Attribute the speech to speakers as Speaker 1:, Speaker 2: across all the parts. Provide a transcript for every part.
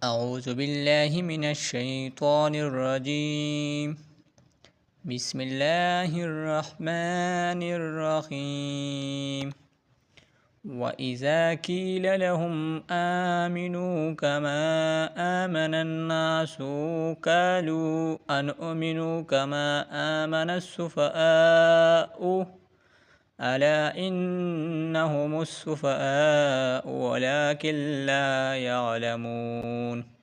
Speaker 1: أعوذ بالله من الشيطان الرجيم. بسم الله الرحمن الرحيم. وإذا قيل لهم آمنوا كما آمن الناس قالوا أنؤمن كما آمن السفهاء ألا إنهم السفهاء ولكن لا يعلمون.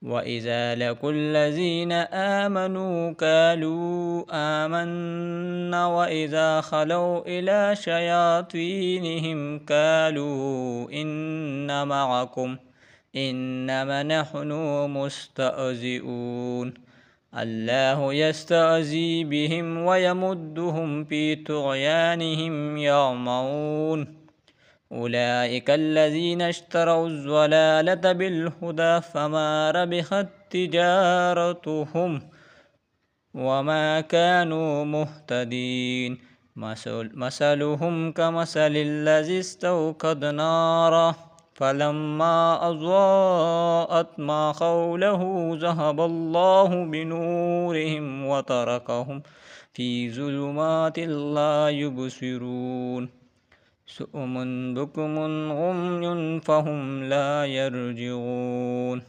Speaker 1: وإذا لقوا الذين آمنوا قالوا آمنا وإذا خلوا إلى شياطينهم قالوا إنا معكم إنما نحن مستهزئون الله يستهزئ بهم ويمدهم في طغيانهم يعمهون أولئك الذين اشتروا الضلالة بالهدى فما ربحت تجارتهم وما كانوا مهتدين مثلهم كمثل الذي استوقد نارا فلما أضاءت ما حوله ذهب الله بنورهم وتركهم في ظلمات لا يبصرون صم بكم عمي فهم لا يرجعون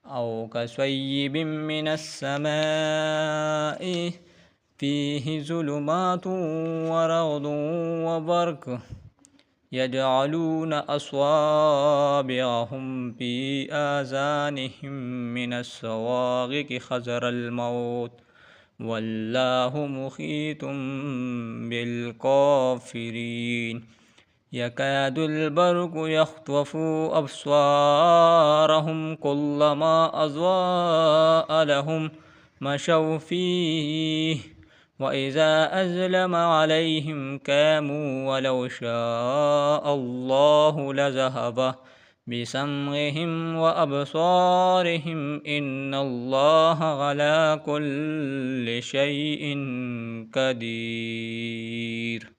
Speaker 1: أو كصيب من السماء فيه ظلمات ورعد وبرق يجعلون أصابعهم في آذانهم من الصواعق حذر الموت والله محيط بالكافرين يكاد البرق يخطف أبصارهم كلما أضاء لهم مشوا فيه وإذا أظلم عليهم قاموا ولو شاء الله لذهب بسمعهم وأبصارهم إن الله على كل شيء قدير.